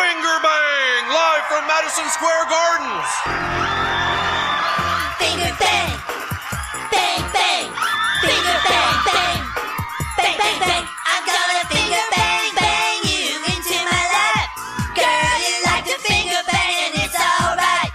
Finger Bang, live from Madison Square Gardens. Finger bang, bang bang, finger bang bang, bang bang bang. I'm gonna finger bang bang you into my life. Girl, you like to finger bang and it's alright.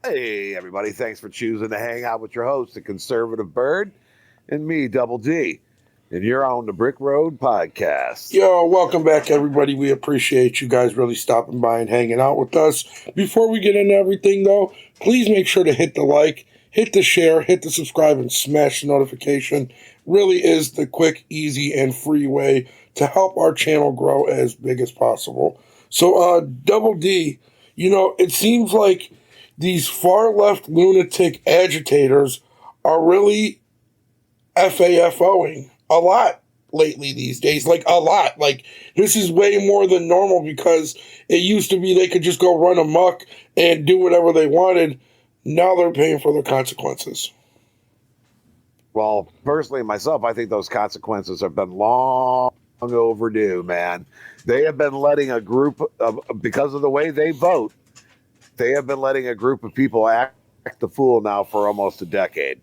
Hey, everybody. Thanks for choosing to hang out with your host, the Conservative Bird, and me, Double D. And you're on the Brick Road Podcast. Yo, welcome back, everybody. We appreciate you guys really stopping by and hanging out with us. Before we get into everything, though, please make sure to hit the like, hit the share, hit the subscribe, and smash the notification. Really is the quick, easy, and free way to help our channel grow as big as possible. So, Double D, it seems like these far-left lunatic agitators are really FAFOing a lot lately these days. Like, a lot. Like, this is way more than normal because it used to be they could just go run amok and do whatever they wanted. Now they're paying for their consequences. Well, personally, myself, I think those consequences have been long overdue, man. They have been letting a group of, because of the way they vote, they have been letting a group of people act the fool now for almost a decade.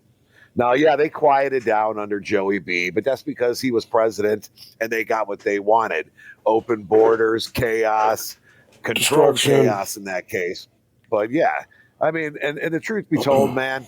Now, yeah, they quieted down under Joey B, but that's because he was president and they got what they wanted. Open borders, chaos, controlled chaos in that case. But yeah, I mean, and the truth be told, man,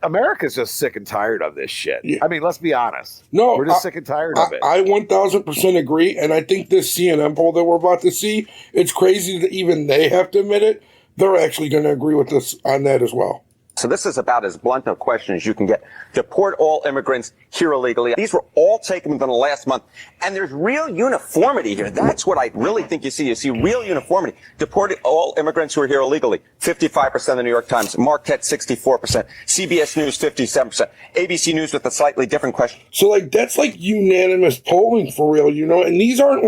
America's just sick and tired of this shit. Yeah. I mean, let's be honest. No, we're just sick and tired of it. I 1000% agree. And I think this CNN poll that we're about to see, it's crazy that even they have to admit it. They're actually going to agree with us on that as well. So this is about as blunt a question as you can get. Deport all immigrants here illegally. These were all taken within the last month. And there's real uniformity here. That's what I really think you see. You see real uniformity. Deport all immigrants who are here illegally. 55% of the New York Times. Marquette, 64%. CBS News, 57%. ABC News with a slightly different question. So, that's unanimous polling for real, and these aren't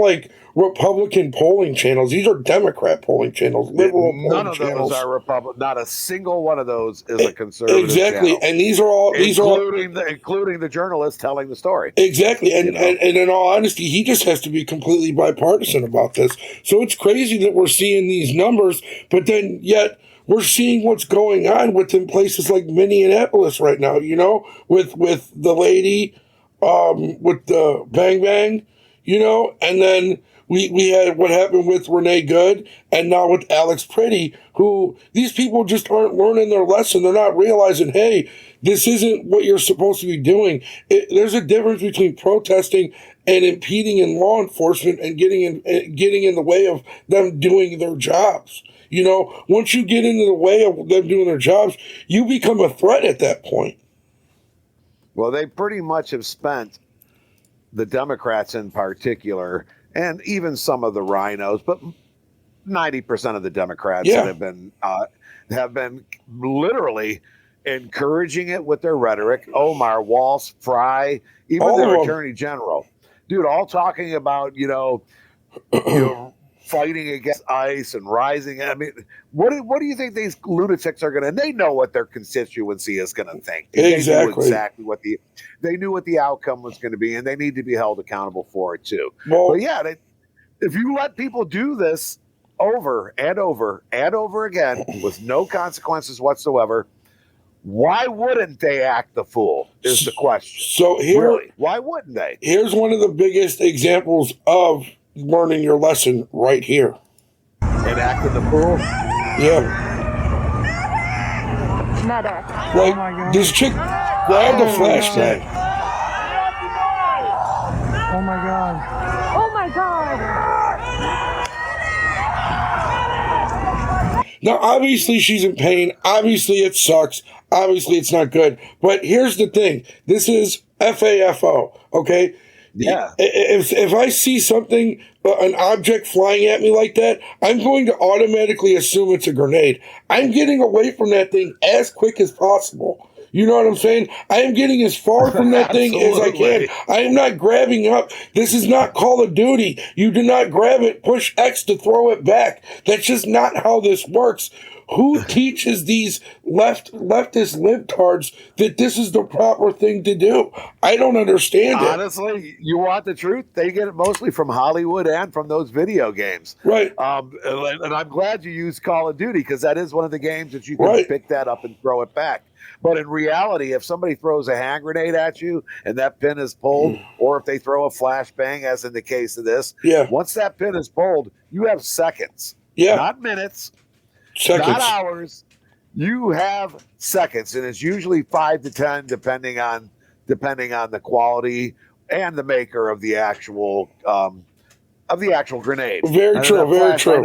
Republican polling channels. These are Democrat polling channels, liberal None of channels. those are Republican. Not a single one of those is a conservative Exactly, channel. and these are all including the journalist telling the story. Exactly, and in all honesty, he just has to be completely bipartisan about this. So it's crazy that we're seeing these numbers, but then yet we're seeing what's going on within places like Minneapolis right now. With the lady, with the bang bang, and then. We had what happened with Renee Good and now with Alex Pretty, who these people just aren't learning their lesson. They're not realizing, hey, this isn't what you're supposed to be doing. There's a difference between protesting and impeding in law enforcement and getting in the way of them doing their jobs. Once you get into the way of them doing their jobs, you become a threat at that point. Well, they pretty much have spent, the Democrats in particular, and even some of the rhinos, but 90% of the Democrats that have been literally encouraging it with their rhetoric. Omar, Walsh, Fry, even their attorney general, dude, all talking about fighting against ICE and rising. I mean, what do you think these lunatics are going to? They know what their constituency is going to think. Exactly. They knew what the outcome was going to be, and they need to be held accountable for it too. Well, but yeah, if you let people do this over and over and over again with no consequences whatsoever, why wouldn't they act the fool? Is the question. So really, why wouldn't they? Here's one of the biggest examples of learning your lesson right here. And acting the fool? Yeah. This chick grabbed a flashlight. Oh my god. Oh my god. Now, obviously, she's in pain. Obviously, it sucks. Obviously, it's not good. But here's the thing. This is FAFO, okay? Yeah. If I see something, an object flying at me like that, I'm going to automatically assume it's a grenade. I'm getting away from that thing as quick as possible. You know what I'm saying? I am getting as far from that thing as I can. I am not grabbing up. This is not Call of Duty. You do not grab it, push X to throw it back. That's just not how this works. Who teaches these leftist libtards that this is the proper thing to do? I don't understand it. Honestly, you want the truth? They get it mostly from Hollywood and from those video games. Right. And I'm glad you used Call of Duty because that is one of the games that you can pick that up and throw it back. But in reality, if somebody throws a hand grenade at you and that pin is pulled, or if they throw a flashbang, as in the case of this, once that pin is pulled, you have seconds. Not minutes. Seconds. Not hours. You have seconds, and it's usually 5 to 10, depending on the quality and the maker of the actual grenade. Very true. Very true.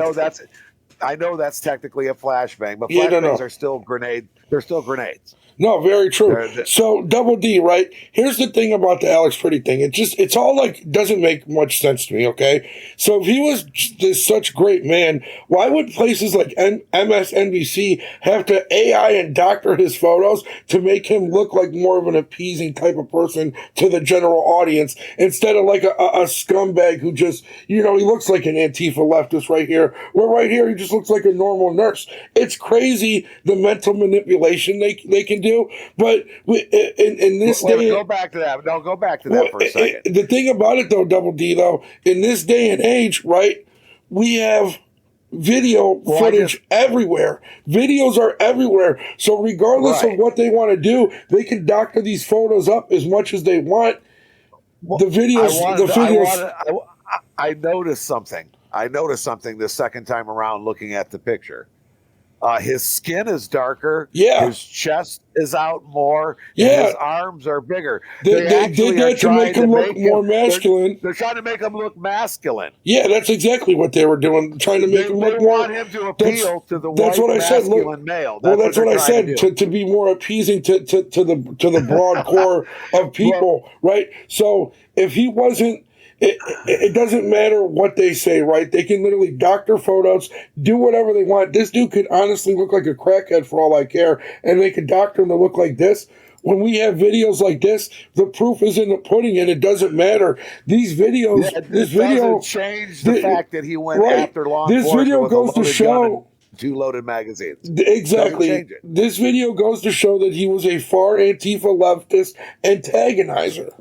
I know that's technically a flashbang, but flashbangs are still grenade. They're still grenades. No, very true. So Double D, right? Here's the thing about the Alex Pretty thing. It's all like, doesn't make much sense to me, okay? So if he was this such great man, why would places like MSNBC have to AI and doctor his photos to make him look like more of an appeasing type of person to the general audience instead of like a scumbag who just, he looks like an Antifa leftist right here. Where right here, he just looks like a normal nurse. It's crazy the mental manipulation they can do, but in this day, go back to that. No, go back to that for a second. The thing about it, though, Double D, though, in this day and age, right, we have video footage everywhere. Videos are everywhere. So regardless of what they want to do, they can doctor these photos up as much as they want. I noticed something. I noticed something the second time around looking at the picture. His skin is darker. Yeah. His chest is out more. Yeah. His arms are bigger. They did that to make him look more masculine. They're trying to make him look masculine. Yeah, that's exactly what they were doing. Trying to make him look more. They want him to appeal to the white masculine male. That's what I said. To be more appeasing to the broad core of people, right? So if he wasn't. It doesn't matter what they say, right? They can literally doctor photos, do whatever they want. This dude could honestly look like a crackhead for all I care, and they could doctor him to look like this. When we have videos like this, the proof is in the pudding, and it doesn't matter. These videos, this video doesn't change the fact that he went after law enforcement. This video goes to show. 2 loaded magazines. Exactly. This video goes to show that he was a far Antifa leftist antagonizer.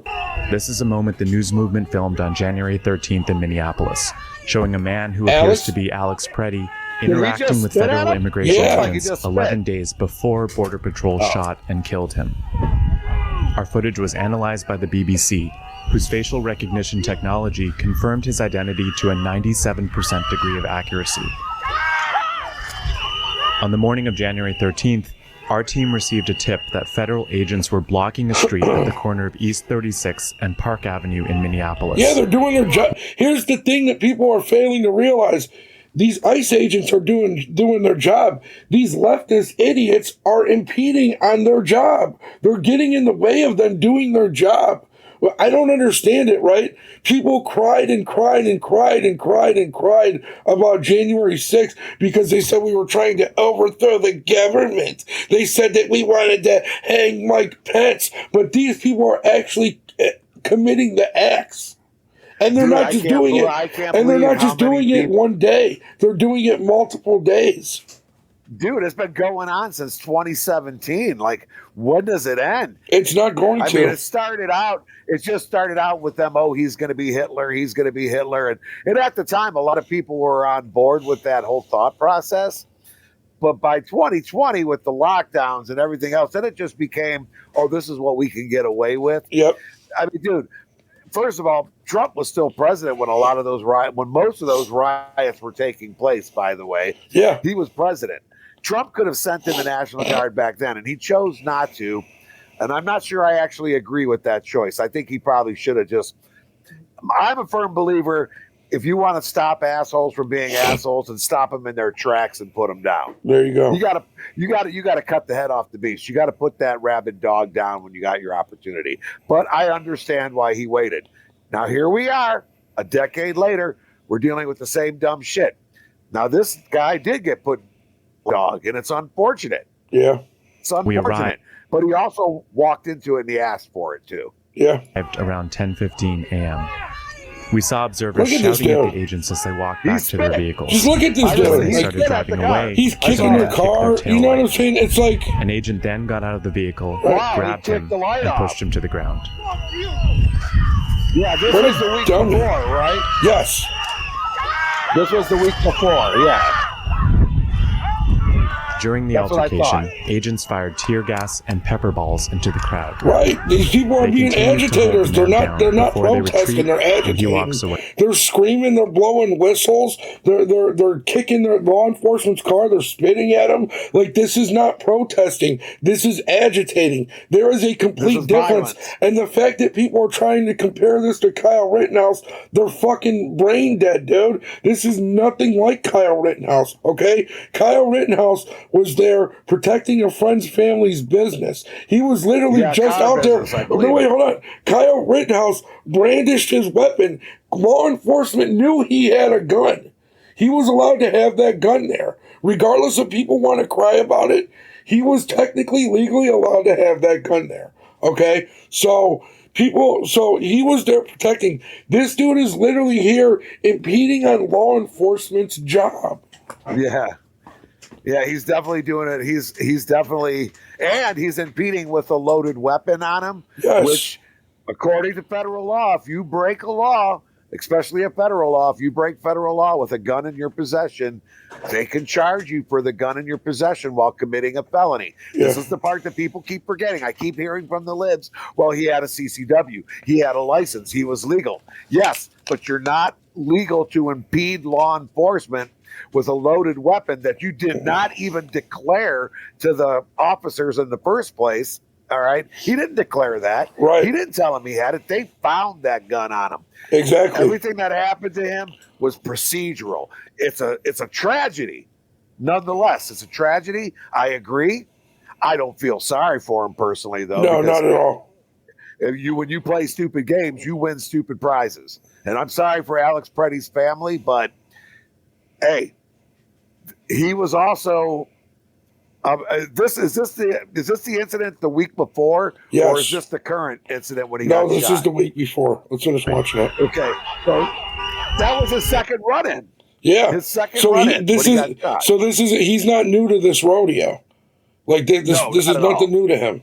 This is a moment the news movement filmed on January 13th in Minneapolis, showing a man who appears to be Alex Preddy interacting with federal immigration agents 11 days before Border Patrol shot and killed him. Our footage was analyzed by the BBC, whose facial recognition technology confirmed his identity to a 97% degree of accuracy. On the morning of January 13th, our team received a tip that federal agents were blocking a street at the corner of East 36 and Park Avenue in Minneapolis. Yeah, they're doing their job. Here's the thing that people are failing to realize. These ICE agents are doing their job. These leftist idiots are impeding on their job. They're getting in the way of them doing their job. Well, I don't understand it, right? People cried and cried and cried and cried and cried about January 6th because they said we were trying to overthrow the government. They said that we wanted to hang Mike Pence. But these people are actually committing the acts. And they're not just doing it. And they're not just doing it one day. They're doing it multiple days. Dude, it's been going on since 2017. Like, when does it end? It's not going to. I mean, it just started out with them, he's going to be Hitler, he's going to be Hitler. And at the time, a lot of people were on board with that whole thought process. But by 2020, with the lockdowns and everything else, then it just became, this is what we can get away with. Yep. I mean, dude, first of all, Trump was still president when most of those riots were taking place, by the way. Yeah. He was president. Trump could have sent in the National Guard back then, and he chose not to. And I'm not sure I actually agree with that choice. I think he probably should have just. I'm a firm believer. If you want to stop assholes from being assholes, and stop them in their tracks and put them down. There you go. You got to cut the head off the beast. You got to put that rabid dog down when you got your opportunity. But I understand why he waited. Now here we are, a decade later. We're dealing with the same dumb shit. Now this guy did get put dog, and it's unfortunate. Yeah. It's unfortunate. But he also walked into it and he asked for it too. Yeah. Around 10:15 a.m. We saw observers shouting at the agents as they walked back to their vehicles. Just look at this dude. When they started driving away, he's kicking their car. You know what I'm saying? It's like an agent then got out of the vehicle, grabbed him, and pushed him to the ground. Yeah, this was the week before, right? Yes. This was the week before, yeah. During the altercation, agents fired tear gas and pepper balls into the crowd. Right, these people are being agitators. They're not protesting. They're agitating. He walks away. They're screaming. They're blowing whistles. They're kicking their law enforcement's car. They're spitting at them. Like, this is not protesting. This is agitating. There is a complete difference. Violence. And the fact that people are trying to compare this to Kyle Rittenhouse, they're fucking brain dead, dude. This is nothing like Kyle Rittenhouse. Okay, Kyle Rittenhouse was there protecting a friend's family's business. He was literally just out there. No, wait, hold on. Kyle Rittenhouse brandished his weapon. Law enforcement knew he had a gun. He was allowed to have that gun there. Regardless if people want to cry about it, he was technically legally allowed to have that gun there. Okay? So he was there protecting. This dude is literally here impeding on law enforcement's job. Yeah. Yeah, he's definitely doing it. He's definitely, and he's impeding with a loaded weapon on him, which, according to federal law, if you break a law, especially a federal law, if you break federal law with a gun in your possession, they can charge you for the gun in your possession while committing a felony. Yeah. This is the part that people keep forgetting. I keep hearing from the libs, well, he had a CCW. He had a license. He was legal. Yes, but you're not legal to impede law enforcement with a loaded weapon that you did not even declare to the officers in the first place. All right. He didn't declare that. Right. He didn't tell him he had it. They found that gun on him. Exactly. Everything that happened to him was procedural. It's a tragedy. Nonetheless, it's a tragedy. I agree. I don't feel sorry for him personally, though. No, not at all. When you play stupid games, you win stupid prizes. And I'm sorry for Alex Preddy's family, but hey, he was also. Is this the incident the week before, yes, or is this the current incident when he got shot? No, this is the week before. Let's finish watching it. Okay, so that was his second run-in. Yeah, his second run-in. He's not new to this rodeo. Like this is nothing new to him.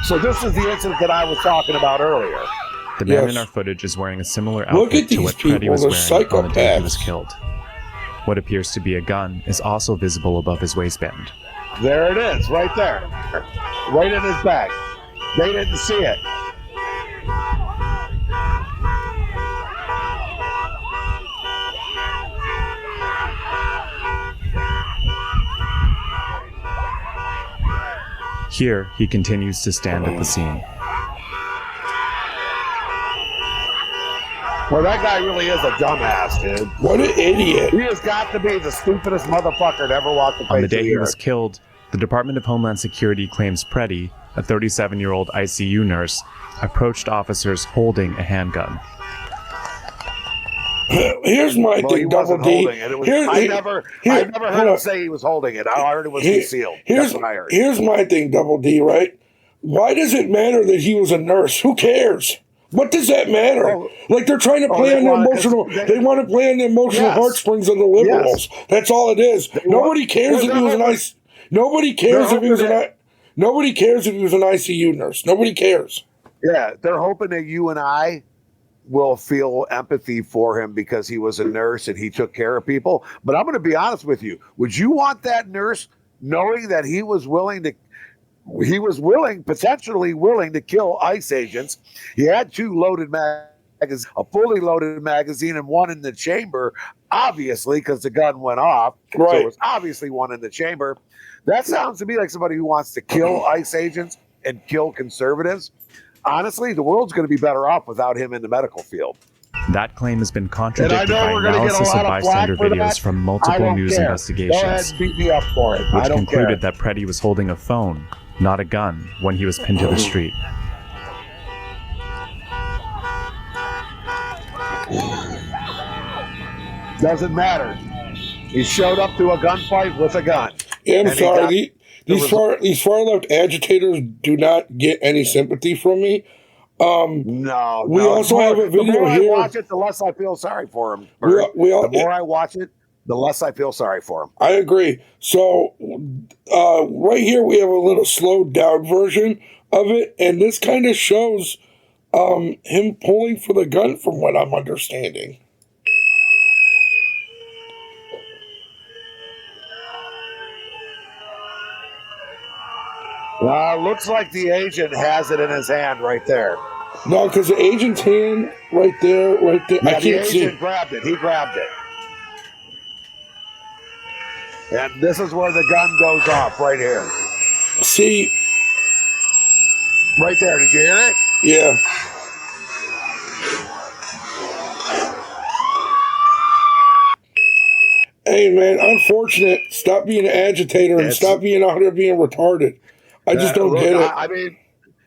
So this is the incident that I was talking about earlier. The man in our footage is wearing a similar outfit to what Preddy was wearing on the day he was killed. What appears to be a gun is also visible above his waistband. There it is, right there. Right in his bag. They didn't see it. Here, he continues to stand at the scene. Well, that guy really is a dumbass, dude. What an idiot. He has got to be the stupidest motherfucker to ever walk the face of the earth. On the day he was killed, the Department of Homeland Security claims Preddy, a 37-year-old ICU nurse, approached officers holding a handgun. Here's my thing, Double D. I never heard him say he was holding it. I heard it was concealed. That's what I heard. Here's my thing, Double D, right? Why does it matter that he was a nurse? Who cares? What does that matter? Like, they're trying to play on the emotional. They want to play on the emotional heartstrings of the liberals. Yes. That's all it is. Nobody cares if he was an ICU. Nobody cares if he was Nobody cares if he was an ICU nurse. Nobody cares. Yeah, they're hoping that you and I will feel empathy for him because he was a nurse and he took care of people. But I'm going to be honest with you. Would you want that nurse knowing that he was potentially willing to kill ICE agents? He had two loaded magazines, a fully loaded magazine and one in the chamber, obviously, because the gun went off. Right. So it was obviously one in the chamber. That sounds to me like somebody who wants to kill ICE agents and kill conservatives. Honestly, the world's going to be better off without him in the medical field. That claim has been contradicted by analysis of bystander videos from multiple news investigations, Go ahead and beat me up for it. which concluded that Preddy was holding a phone, not a gun, when he was pinned to the street. Doesn't matter. He showed up to a gunfight with a gun. Yeah, I'm sorry. these far left agitators do not get any sympathy from me. No, we also have a video the more here. I watch it, the less I feel sorry for him. The more I watch it, the less I feel sorry for him. I agree. So, right here we have a little slowed down version of it, and this kind of shows him pulling for the gun, from what I'm understanding. Looks like the agent has it in his hand right there. No, because the agent's hand right there. Yeah, I can't see. The agent grabbed it. He grabbed it. And this is where the gun goes off, right here. See? Right there. Did you hear it? Yeah. Hey, man, unfortunate. Stop being an agitator and stop being out here being retarded. I just don't get it. I mean,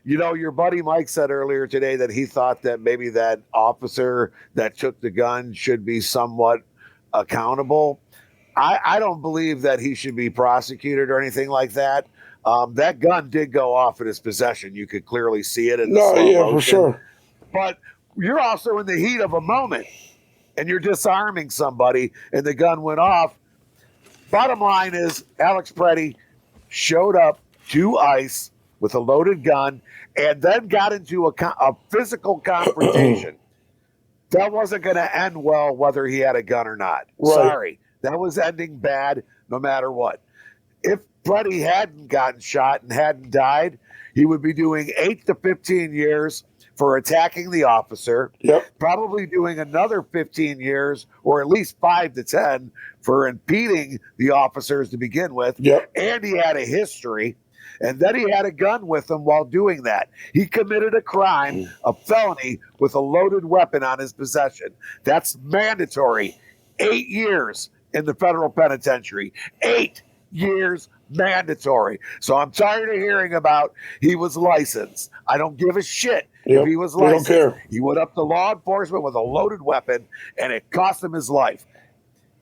you know, your buddy Mike said earlier today that he thought that maybe that officer that took the gun should be somewhat accountable. I don't believe that he should be prosecuted or anything like that. That gun did go off in his possession. You could clearly see it in the slow motion. For sure. But you're also in the heat of a moment, and you're disarming somebody, and the gun went off. Bottom line is, Alex Preddy showed up to ICE with a loaded gun and then got into a physical confrontation. That wasn't going to end well whether he had a gun or not. Right. Sorry. That was ending bad no matter what. If Preddy hadn't gotten shot and hadn't died, he would be doing 8 to 15 years for attacking the officer. Yep. Probably doing another 15 years or at least 5 to 10 for impeding the officers to begin with. Yep. And he had a history. And then he had a gun with him while doing that. He committed a crime, a felony, with a loaded weapon on his possession. That's mandatory. 8 years in the federal penitentiary. 8 years mandatory. So I'm tired of hearing about he was licensed. I don't give a shit if he was licensed. Don't care. He went up to law enforcement with a loaded weapon, and it cost him his life.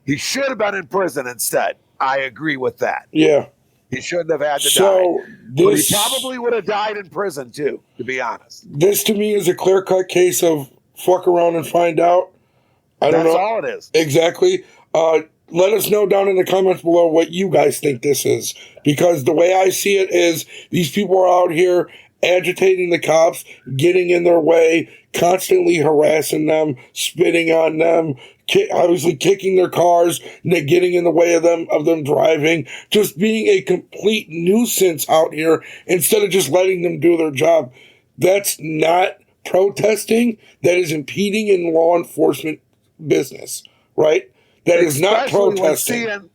He should have been in prison instead. I agree with that. Yeah. He shouldn't have had to die. But he probably would have died in prison, too, to be honest. This, to me, is a clear-cut case of fuck around and find out. I don't know. That's all it is. Exactly. Let us know down in the comments below what you guys think this is. Because the way I see it is these people are out here agitating the cops, getting in their way, constantly harassing them, spitting on them, obviously kicking their cars, getting in the way of them driving, just being a complete nuisance out here instead of just letting them do their job. That's not protesting. That is impeding in law enforcement business, right? That is not protesting.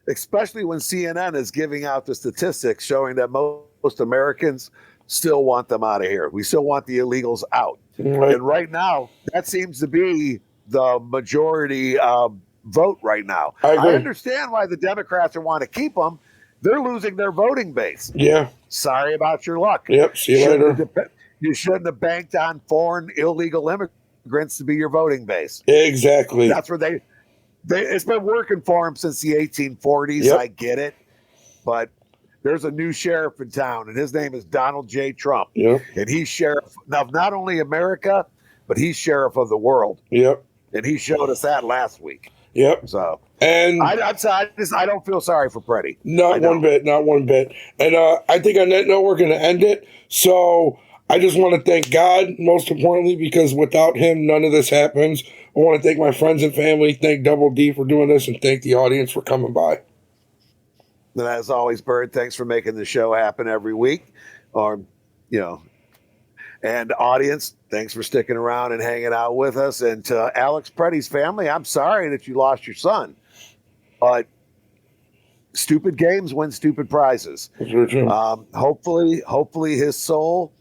Especially when CNN is giving out the statistics showing that most Americans still want them out of here. We still want the illegals out. Right. And right now, that seems to be the majority vote right now. I understand why the Democrats want to keep them. They're losing their voting base. Yeah. Sorry about your luck. Yep. See you later. You shouldn't have banked on foreign illegal immigrants to be your voting base. Exactly. That's where it's been working for them since the 1840s. Yep. I get it. But there's a new sheriff in town, and his name is Donald J. Trump. Yep. And he's sheriff of not only America, but he's sheriff of the world. Yep. And he showed us that last week. Yep. So, and I don't feel sorry for Preddy. Not one bit. And I think on that note, we're going to end it. So I just want to thank God, most importantly, because without him, none of this happens. I want to thank my friends and family, thank Double D for doing this, and thank the audience for coming by. And as always, Bird, thanks for making the show happen every week. And audience, thanks for sticking around and hanging out with us. And to Alex Preddy's family, I'm sorry that you lost your son. But stupid games win stupid prizes. Hopefully his soul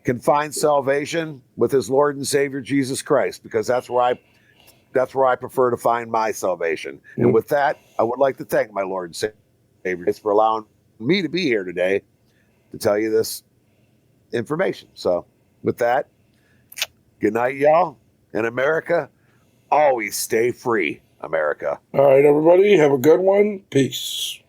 can find salvation with his Lord and Savior Jesus Christ, because that's where I prefer to find my salvation. Mm-hmm. And with that, I would like to thank my Lord and Savior for allowing me to be here today to tell you this information. So with that, good night, y'all. And America, always stay free, America. All right, everybody, have a good one. Peace.